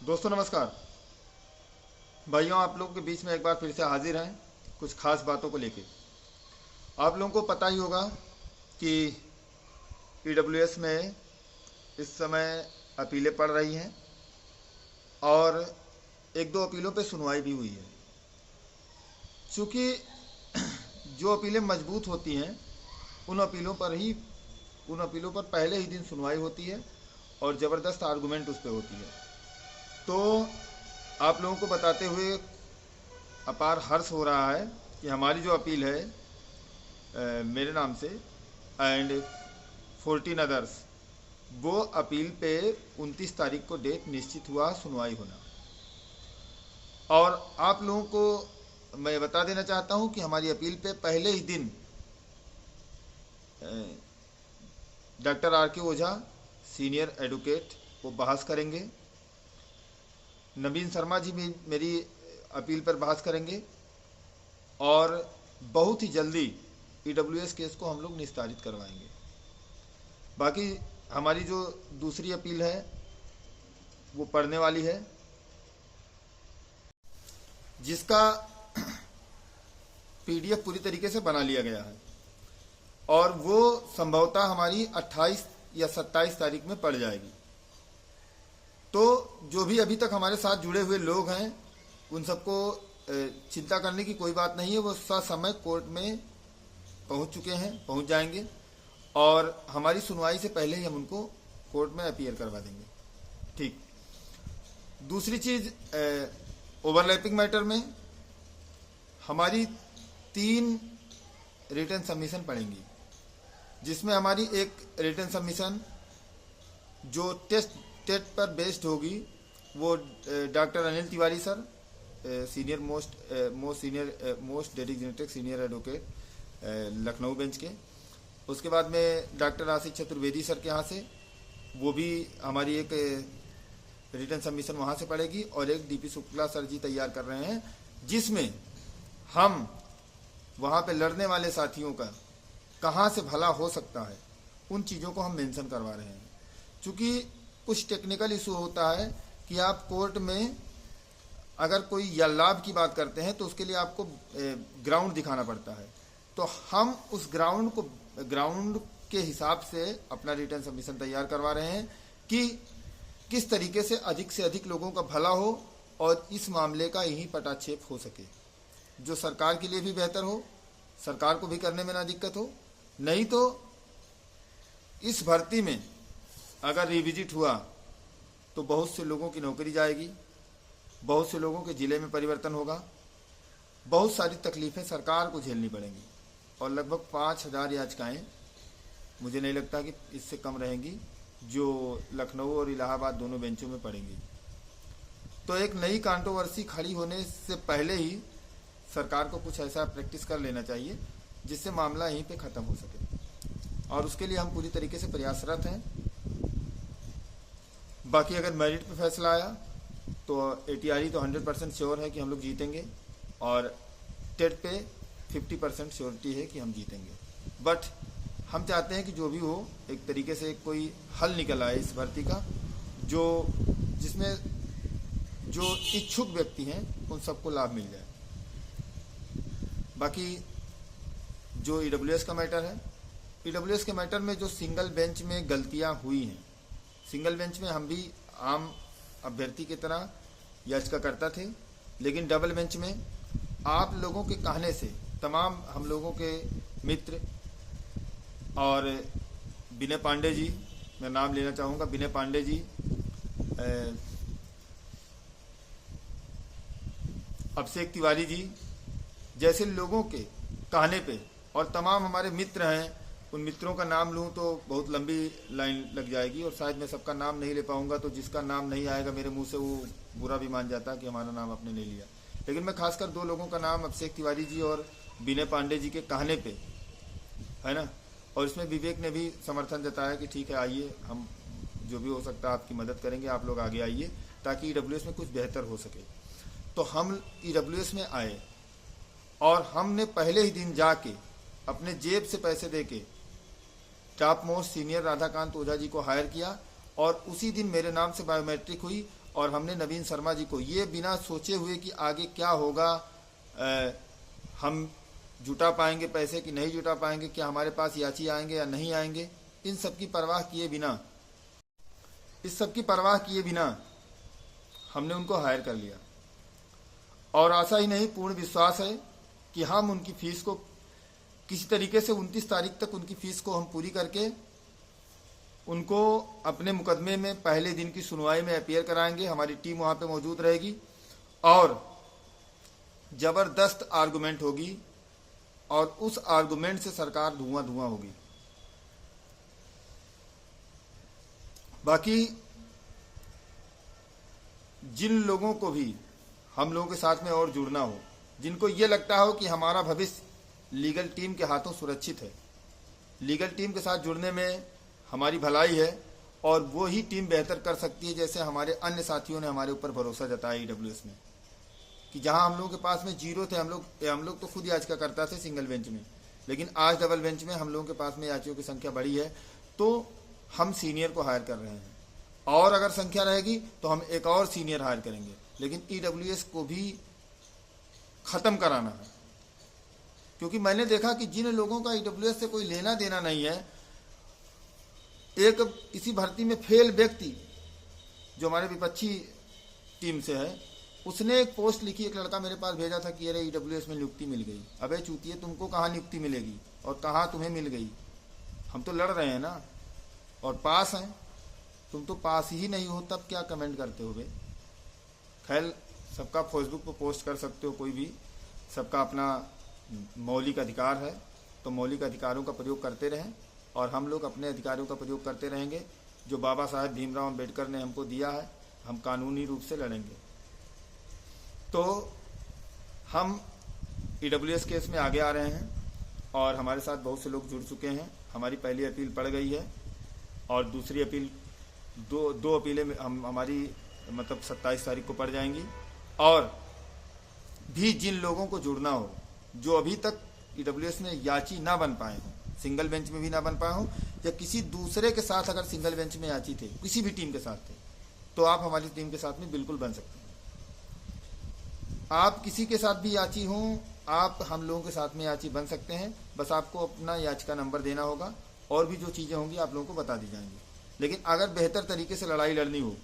दोस्तों नमस्कार। भाइयों, आप लोगों के बीच में एक बार फिर से हाजिर हैं कुछ खास बातों को लेके। आप लोगों को पता ही होगा कि ईडब्ल्यूएस में इस समय अपीलें पड़ रही हैं और एक दो अपीलों पे सुनवाई भी हुई है। चूँकि जो अपीलें मजबूत होती हैं उन अपीलों पर पहले ही दिन सुनवाई होती है और ज़बरदस्त आर्गूमेंट उस पर होती है। तो आप लोगों को बताते हुए अपार हर्ष हो रहा है कि हमारी जो अपील है मेरे नाम से एंड 14 अदर्स, वो अपील पे 29 तारीख को डेट निश्चित हुआ सुनवाई होना। और आप लोगों को मैं बता देना चाहता हूं कि हमारी अपील पे पहले ही दिन डॉक्टर आर के ओझा सीनियर एडवोकेट वो बहस करेंगे। नवीन शर्मा जी भी मेरी अपील पर बहस करेंगे और बहुत ही जल्दी ईडब्ल्यूएस केस को हम लोग निस्तारित करवाएंगे। बाकी हमारी जो दूसरी अपील है वो पढ़ने वाली है, जिसका पीडीएफ पूरी तरीके से बना लिया गया है और वो संभवतः हमारी 28 या 27 तारीख में पड़ जाएगी। तो जो भी अभी तक हमारे साथ जुड़े हुए लोग हैं उन सबको चिंता करने की कोई बात नहीं है। वो ससमय कोर्ट में पहुंच चुके हैं, पहुंच जाएंगे और हमारी सुनवाई से पहले ही हम उनको कोर्ट में अपीयर करवा देंगे। ठीक। दूसरी चीज, ओवरलैपिंग मैटर में हमारी 3 रिटर्न सबमिशन पड़ेंगी, जिसमें हमारी एक रिटर्न सबमिशन जो टेट पर बेस्ड होगी वो doctor Anil Tiwari sir, senior most dedicated senior advocate Lucknow bench के। उसके बाद में डॉक्टर आशीष चतुर्वेदी सर के यहाँ से वो भी हमारी एक रिटर्न सबमिशन वहाँ से पड़ेगी और एक डीपी शुक्ला सर जी तैयार कर रहे हैं, जिसमें हम वहाँ पे लड़ने वाले साथियों का कहाँ से भला हो सकता है उन चीज़ों को हम मेंशन करवा रहे हैं। चूँकि कुछ टेक्निकल इशू होता है कि आप कोर्ट में अगर कोई या लाभ की बात करते हैं तो उसके लिए आपको ग्राउंड दिखाना पड़ता है। तो हम उस ग्राउंड के हिसाब से अपना रिटर्न सबमिशन तैयार करवा रहे हैं कि किस तरीके से अधिक लोगों का भला हो और इस मामले का यही पटाक्षेप हो सके, जो सरकार के लिए भी बेहतर हो, सरकार को भी करने में ना दिक्कत हो। नहीं तो इस भर्ती में अगर रिविजिट हुआ तो बहुत से लोगों की नौकरी जाएगी, बहुत से लोगों के ज़िले में परिवर्तन होगा, बहुत सारी तकलीफ़ें सरकार को झेलनी पड़ेंगी और लगभग 5000 याचिकाएँ मुझे नहीं लगता कि इससे कम रहेंगी जो लखनऊ और इलाहाबाद दोनों बेंचों में पड़ेंगी। तो एक नई कंट्रोवर्सी खड़ी होने से पहले ही सरकार को कुछ ऐसा प्रैक्टिस कर लेना चाहिए जिससे मामला यहीं पे ख़त्म हो सके और उसके लिए हम पूरी तरीके से प्रयासरत हैं। बाकी अगर मेरिट पे फैसला आया तो एटीआरई तो 100% श्योर है कि हम लोग जीतेंगे और टेट पे 50% श्योरिटी है कि हम जीतेंगे। बट हम चाहते हैं कि जो भी हो एक तरीके से कोई हल निकल आए इस भर्ती का, जिसमें जो इच्छुक व्यक्ति हैं उन सबको लाभ मिल जाए। बाकी जो ईडब्ल्यूएस का मैटर है, ईडब्ल्यूएस के मैटर में जो सिंगल बेंच में गलतियां हुई हैं, सिंगल बेंच में हम भी आम अभ्यर्थी की तरह याचिकाकर्ता थे, लेकिन डबल बेंच में आप लोगों के कहने से तमाम हम लोगों के मित्र और विनय पांडे जी, मैं नाम लेना चाहूँगा, विनय पांडे जी, अभिषेक तिवारी जी जैसे लोगों के कहने पे और तमाम हमारे मित्र हैं, उन मित्रों का नाम लूँ तो बहुत लंबी लाइन लग जाएगी और शायद मैं सबका नाम नहीं ले पाऊंगा। तो जिसका नाम नहीं आएगा मेरे मुंह से वो बुरा भी मान जाता कि हमारा नाम आपने नहीं लिया। लेकिन मैं खासकर 2 लोगों का नाम अभिषेक तिवारी जी और विनय पांडे जी के कहने पे, है ना, और इसमें विवेक ने भी समर्थन जताया कि ठीक है आइए, हम जो भी हो सकता है आपकी मदद करेंगे, आप लोग आगे आइए ताकि ईडब्ल्यूएस में कुछ बेहतर हो सके। तो हम ईडब्ल्यूएस में आए और हमने पहले ही दिन जाके अपने जेब से पैसे देके top most senior Radhakant Ojha ji को हायर किया और उसी दिन मेरे नाम से बायोमेट्रिक हुई और हमने नवीन शर्मा जी को ये बिना सोचे हुए कि आगे क्या होगा, हम जुटा पाएंगे पैसे कि नहीं जुटा पाएंगे, क्या हमारे पास याची आएंगे या नहीं आएंगे, इन सब की परवाह किए बिना, इस सब की परवाह किए बिना हमने उनको हायर कर लिया। और आशा ही नहीं, पूर्ण विश्वास है कि हम उनकी फीस को किसी तरीके से 29 तारीख तक उनकी फीस को हम पूरी करके उनको अपने मुकदमे में पहले दिन की सुनवाई में अपीयर कराएंगे। हमारी टीम वहां पे मौजूद रहेगी और जबरदस्त आर्गुमेंट होगी और उस आर्गुमेंट से सरकार धुआं धुआं होगी। बाकी जिन लोगों को भी हम लोगों के साथ में और जुड़ना हो, जिनको ये लगता हो कि हमारा भविष्य लीगल टीम के हाथों सुरक्षित है, लीगल टीम के साथ जुड़ने में हमारी भलाई है और वो ही टीम बेहतर कर सकती है। जैसे हमारे अन्य साथियों ने हमारे ऊपर भरोसा जताया ईडब्ल्यूएस में, कि जहां हम लोगों के पास में जीरो थे, हम लोग तो खुद याचिका करता थे सिंगल बेंच में, लेकिन आज डबल बेंच में हम लोगों के पास में याचियों की संख्या बढ़ी है, तो हम सीनियर को हायर कर रहे हैं और अगर संख्या रहेगी तो हम एक और सीनियर हायर करेंगे। लेकिन ईडब्ल्यूएस को भी खत्म कराना है, क्योंकि मैंने देखा कि जिन लोगों का ईडब्ल्यूएस से कोई लेना देना नहीं है, एक इसी भर्ती में फेल व्यक्ति जो हमारे विपक्षी टीम से है, उसने एक पोस्ट लिखी, एक लड़का मेरे पास भेजा था कि अरे ईडब्ल्यूएस में नियुक्ति मिल गई। अबे चूतिए, तुमको कहाँ नियुक्ति मिलेगी और कहाँ तुम्हें मिल गई? हम तो लड़ रहे हैं ना और पास हैं, तुम तो पास ही नहीं हो, तब क्या कमेंट करते हो बे? खैर, सबका फेसबुक पर पोस्ट कर सकते हो, कोई भी, सबका अपना मौलिक अधिकार है, तो मौलिक अधिकारों का प्रयोग करते रहें और हम लोग अपने अधिकारों का प्रयोग करते रहेंगे। जो बाबा साहेब भीमराव अम्बेडकर ने हमको दिया है, हम कानूनी रूप से लड़ेंगे। तो हम ईडब्ल्यूएस केस में आगे आ रहे हैं और हमारे साथ बहुत से लोग जुड़ चुके हैं। हमारी पहली अपील पड़ गई है और दूसरी अपील, दो अपीलें हमारी मतलब 27 तारीख को पड़ जाएंगी। और भी जिन लोगों को जुड़ना हो, जो अभी तक ईडब्ल्यूएस में याची ना बन पाए हों, सिंगल बेंच में भी ना बन पाए हों, या किसी दूसरे के साथ अगर सिंगल बेंच में याची थे, किसी भी टीम के साथ थे, तो आप हमारी टीम के साथ में बिल्कुल बन सकते हैं। आप किसी के साथ भी याची हों, आप हम लोगों के साथ में याची बन सकते हैं। बस आपको अपना याचिका नंबर देना होगा और भी जो चीज़ें होंगी आप लोगों को बता दी जाएंगी। लेकिन अगर बेहतर तरीके से लड़ाई लड़नी हो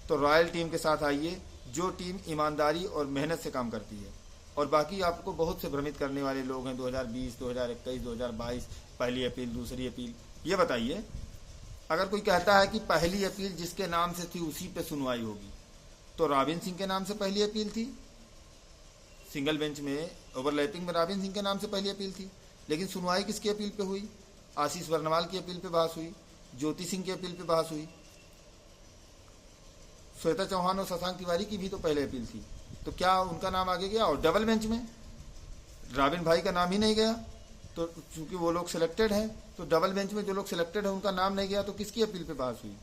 तो रॉयल टीम के साथ आइए, जो टीम ईमानदारी और मेहनत से काम करती है। और बाकी आपको बहुत से भ्रमित करने वाले लोग हैं, 2020, 2021, 2022, पहली अपील, दूसरी अपील, ये बताइए। अगर कोई कहता है कि पहली अपील जिसके नाम से थी उसी पे सुनवाई होगी, तो रॉबिन सिंह के नाम से पहली अपील थी, सिंगल बेंच में ओवरलैपिंग में रॉबिन सिंह के नाम से पहली अपील थी, लेकिन सुनवाई किसकी अपील पे हुई? आशीष वर्णवाल की अपील पे बहस हुई, ज्योति सिंह की अपील पे बहस हुई, श्वेता चौहान और शशांक तिवारी की भी तो पहले अपील थी, तो क्या उनका नाम आगे गया? और डबल बेंच में रॉबिन भाई का नाम ही नहीं गया, तो चूंकि वो लोग सिलेक्टेड हैं, तो डबल बेंच में जो लोग सिलेक्टेड है उनका नाम नहीं गया, तो किसकी अपील पे बहस हुई?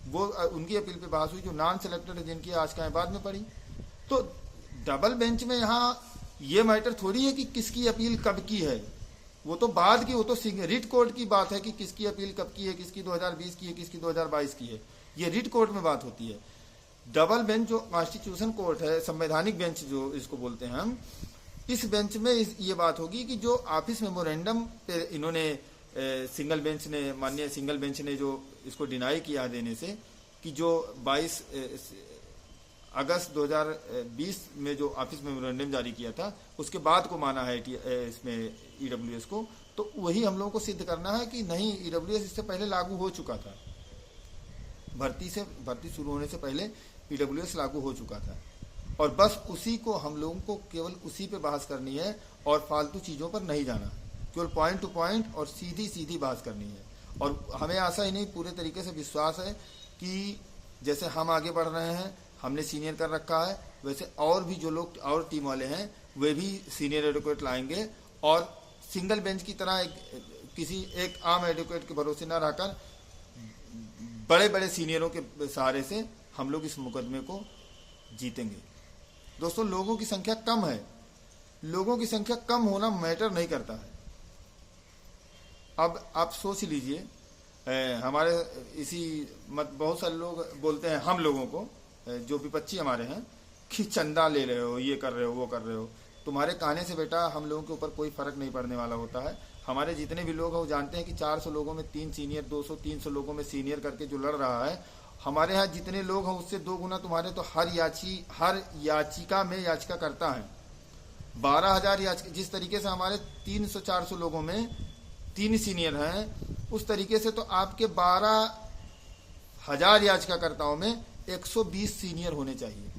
वो उनकी अपील पे बहस हुई जो नॉन सिलेक्टेड है, जिनकी आशंकाएं बाद में पड़ी। तो डबल बेंच में यहाँ ये मैटर थोड़ी है कि किसकी अपील कब की है, वो तो बाद की, वो तो रिट कोर्ट की बात है कि किसकी अपील कब की है, किसकी 2020 की है, किसकी 2022 की है, ये रिट कोर्ट में बात होती है। डबल बेंच जो कॉन्स्टिट्यूशन कोर्ट है, संवैधानिक बेंच जो इसको बोलते हैं हम, इस बेंच में ये बात होगी कि जो ऑफिस मेमोरेंडम पे इन्होंने सिंगल बेंच ने, माननीय सिंगल बेंच ने जो इसको डिनाई किया देने से, कि जो 22 अगस्त 2020 में जो ऑफिस मेमोरेंडम जारी किया था, उसके बाद को माना है इसमें ईडब्ल्यूएस को, तो वही हम लोगों को सिद्ध करना है कि नहीं, ईडब्ल्यूएस इससे पहले लागू हो चुका था, भर्ती शुरू होने से पहले ईडब्ल्यूएस लागू हो चुका था, और बस उसी को हम लोगों को केवल उसी पे बहस करनी है और फालतू चीज़ों पर नहीं जाना, केवल पॉइंट टू पॉइंट और सीधी सीधी बहस करनी है। और हमें आशा ही नहीं, पूरे तरीके से विश्वास है कि जैसे हम आगे बढ़ रहे हैं, हमने सीनियर कर रखा है, वैसे और भी जो लोग और टीम वाले हैं वे भी सीनियर एडवोकेट लाएंगे और सिंगल बेंच की तरह किसी एक आम एडवोकेट के भरोसे न रहकर बड़े बड़े सीनियरों के सहारे से हम लोग इस मुकदमे को जीतेंगे। दोस्तों, लोगों की संख्या कम है, लोगों की संख्या कम होना मैटर नहीं करता है। अब आप सोच लीजिए, हमारे इसी बहुत सारे लोग बोलते हैं हम लोगों को जो विपक्षी हमारे हैं कि चंदा ले रहे हो, ये कर रहे हो, वो कर रहे हो। तुम्हारे कहने से बेटा हम लोगों के ऊपर कोई फर्क नहीं पड़ने वाला होता है। हमारे जितने भी लोग हैं वो जानते हैं कि 400 लोगों में 3 सीनियर, 200-300 लोगों में सीनियर करके जो लड़ रहा है, हमारे यहाँ जितने लोग हैं उससे 2 गुना तुम्हारे तो हर याचिका में याचिका करता है। 12,000 याचिका, जिस तरीके से हमारे 300-400 लोगों में 3 सीनियर हैं, उस तरीके से तो आपके 12,000 याचिकाकर्ताओं में 120 सीनियर होने चाहिए।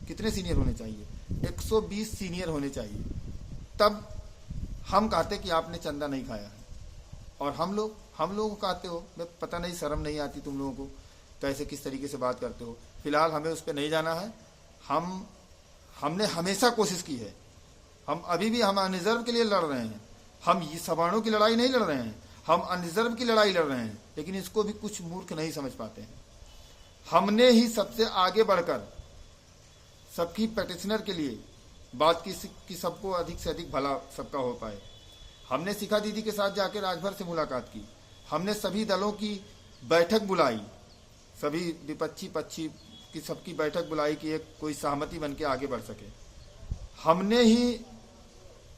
कितने सीनियर होने चाहिए? 120 सीनियर होने चाहिए। तब हम कहते कि आपने चंदा नहीं खाया है। और हम लोग कहते हो, मैं पता नहीं शर्म नहीं आती तुम लोगों को, कैसे किस तरीके से बात करते हो। फिलहाल हमें उस पर नहीं जाना है। हमने हमेशा कोशिश की है, हम अभी भी हम अनरिजर्व के लिए लड़ रहे हैं। हम ये सवर्णों की लड़ाई नहीं लड़ रहे हैं, हम अनरिजर्व की लड़ाई लड़ रहे हैं। लेकिन इसको भी कुछ मूर्ख नहीं समझ पाते हैं। हमने ही सबसे आगे बढ़कर सबकी पेटिशनर के लिए बात की कि सबको अधिक से अधिक भला सबका हो पाए। हमने शिखा दीदी के साथ जाकर राजभर से मुलाकात की। हमने सभी दलों की बैठक बुलाई, सभी विपक्षी पक्षी की सबकी बैठक बुलाई कि एक कोई सहमति बन के आगे बढ़ सके। हमने ही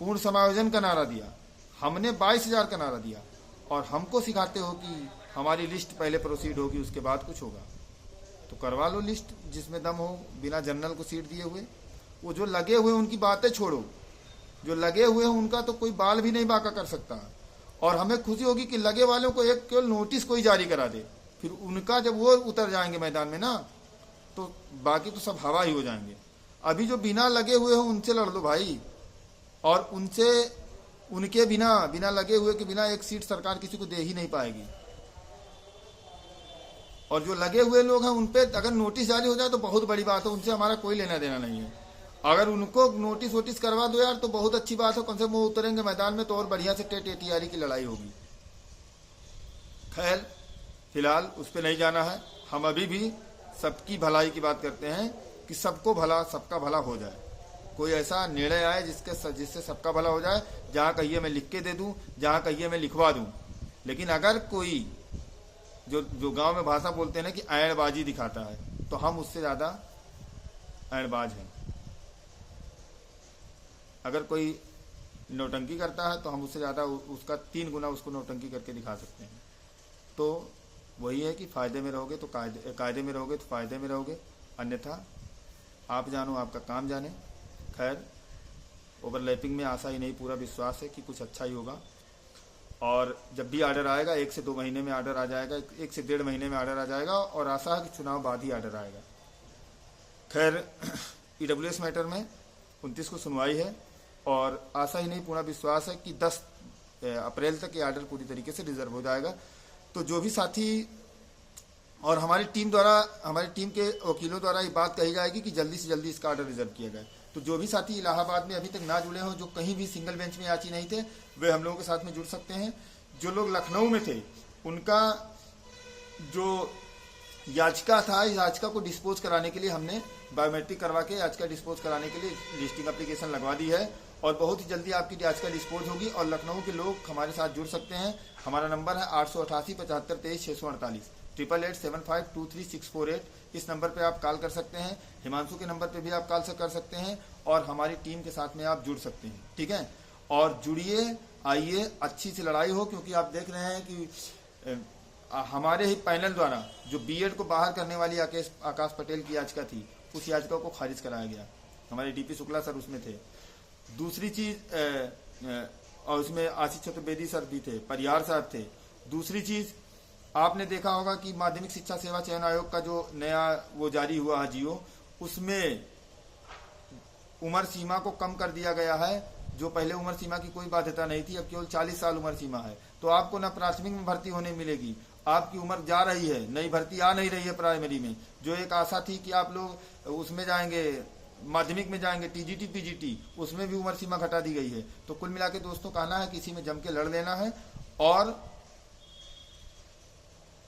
पूर्ण समायोजन का नारा दिया, हमने 22,000 का नारा दिया। और हमको सिखाते हो कि हमारी लिस्ट पहले प्रोसीड होगी, उसके बाद कुछ होगा। तो करवा लो लिस्ट जिसमें दम हो, बिना जनरल को सीट दिए हुए। वो जो लगे हुए उनकी बातें छोड़ो, जो लगे हुए हैं उनका तो कोई बाल भी नहीं बाका कर सकता। और हमें खुशी होगी कि लगे वालों को एक केवल नोटिस कोई जारी करा दे, फिर उनका जब वो उतर जाएंगे मैदान में ना, तो बाकी तो सब हवा ही हो जाएंगे। अभी जो बिना लगे हुए हैं उनसे लड़ लो भाई। और उनके बिना लगे हुए के बिना एक सीट सरकार किसी को दे ही नहीं पाएगी। और जो लगे हुए लोग हैं उन पे अगर नोटिस जारी हो जाए तो बहुत बड़ी बात है, उनसे हमारा कोई लेना देना नहीं है। अगर उनको नोटिस वोटिस करवा दो यार तो बहुत अच्छी बात है, कम से कम वो उतरेंगे मैदान में तो और बढ़िया से टेटियारी की लड़ाई होगी। खैर फिलहाल उस पर नहीं जाना है। हम अभी भी सबकी भलाई की बात करते हैं कि सबको भला, सबका भला हो जाए। कोई ऐसा निर्णय आए जिससे सबका भला हो जाए। जहाँ कहिए मैं लिख के दे दूं, जहाँ कहिए मैं लिखवा दूं। लेकिन अगर कोई जो गांव में भाषा बोलते हैं ना कि ऐड़बाजी दिखाता है, तो हम उससे ज्यादा ऐड़बाज हैं। अगर कोई नौटंकी करता है तो हम उससे ज्यादा उसका 3 गुना उसको नौटंकी करके दिखा सकते हैं। तो वही है कि फायदे में रहोगे तो कायदे में रहोगे तो फायदे में रहोगे, अन्यथा आप जानो आपका काम जाने। खैर ओवरलैपिंग में आशा ही नहीं, पूरा विश्वास है कि कुछ अच्छा ही होगा। और जब भी आर्डर आएगा 1 से 2 महीने में आर्डर आ जाएगा, 1 से 1.5 महीने में आर्डर आ जाएगा। और आशा है कि चुनाव बाद ही आर्डर आएगा। खैर ईडब्ल्यूएस मैटर में 29 को सुनवाई है और आशा ही नहीं पूरा विश्वास है कि 10 अप्रैल तक ये आर्डर पूरी तरीके से रिजर्व हो जाएगा। तो जो भी साथी और हमारी टीम के वकीलों द्वारा ये बात कही जाएगी कि जल्दी से जल्दी इसका आर्डर रिजर्व किया जाए। तो जो भी साथी इलाहाबाद में अभी तक ना जुड़े हों, जो कहीं भी सिंगल बेंच में याची नहीं थे, वे हम लोगों के साथ में जुड़ सकते हैं। जो लोग लखनऊ में थे उनका जो याचिका था, इस याचिका को डिस्पोज कराने के लिए हमने बायोमेट्रिक करवा के याचिका डिस्पोज कराने के लिए लिस्टिंग एप्लीकेशन लगवा दी है। और बहुत ही जल्दी आपकी याचिका डिस्पोज होगी। और लखनऊ के लोग हमारे साथ जुड़ सकते हैं। हमारा नंबर है 888 75 23 648 8875233648। इस नंबर पे आप कॉल कर सकते हैं। हिमांशु के नंबर पे भी आप कॉल कर सकते हैं और हमारी टीम के साथ में आप जुड़ सकते हैं। ठीक है, और जुड़िए, आइए, अच्छी सी लड़ाई हो। क्योंकि आप देख रहे हैं कि हमारे ही पैनल द्वारा जो बीएड को बाहर करने वाली आकाश पटेल की याचिका थी, उस याचिका को खारिज कराया गया। हमारे डीपी शुक्ला सर उसमें थे। दूसरी चीज, और उसमें आशीष चतुर्वेदी सर भी थे, परिहार साहब थे। दूसरी चीज आपने देखा होगा कि माध्यमिक शिक्षा सेवा चयन आयोग का जो नया वो जारी हुआ है जियो, उसमें उम्र सीमा को कम कर दिया गया है। जो पहले उम्र सीमा की कोई बाध्यता नहीं थी, अब केवल 40 साल उम्र सीमा है। तो आपको ना प्राथमिक में भर्ती होने मिलेगी, आपकी उम्र जा रही है, नई भर्ती आ नहीं रही है प्राइमरी में। जो एक आशा थी कि आप लोग उसमें जाएंगे, माध्यमिक में जाएंगे, टीजीटी पीजीटी, उसमें भी उम्र सीमा घटा दी गई है। तो कुल मिला के दोस्तों कहना है कि इसी में जम के लड़ लेना है। और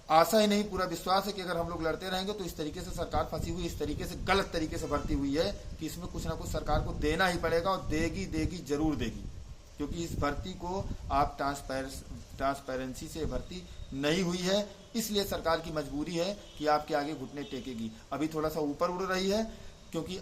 आशा ही नहीं पूरा विश्वास है कि अगर हम लोग लड़ते रहेंगे तो इस तरीके से सरकार फंसी हुई, इस तरीके से गलत तरीके से भर्ती हुई है कि इसमें कुछ ना कुछ सरकार को देना ही पड़ेगा। और देगी जरूर देगी। क्योंकि इस भर्ती को आप ट्रांसपेरेंसी से भर्ती नहीं हुई है। इसलिए सरकार की मजबूरी है कि आपके आगे घुटने टेकेगी। अभी थोड़ा सा ऊपर उड़ रही है, क्योंकि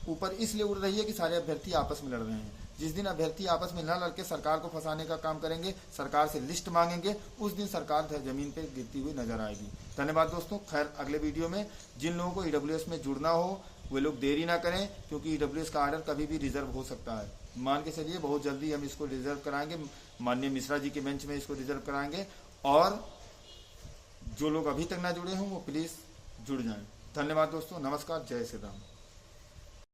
ऊपर इसलिए उड़ रही है कि सारे अभ्यर्थी आपस में लड़ रहे हैं। जिस दिन अभ्यर्थी आपस में न लड़के सरकार को फंसाने का काम करेंगे, सरकार से लिस्ट मांगेंगे, उस दिन सरकार जमीन पे गिरती हुई नजर आएगी। धन्यवाद दोस्तों। खैर, अगले वीडियो में जिन लोगों को ईडब्ल्यूएस में जुड़ना हो वे लोग देरी ना करें, क्योंकि ईडब्ल्यूएस का आर्डर कभी भी रिजर्व हो सकता है। मान के चलिए बहुत जल्दी हम इसको रिजर्व कराएंगे, माननीय मिश्रा जी के बेंच में इसको रिजर्व कराएंगे। और जो लोग अभी तक ना जुड़े हों वो प्लीज जुड़ जाएं। धन्यवाद दोस्तों। नमस्कार। जय श्री राम।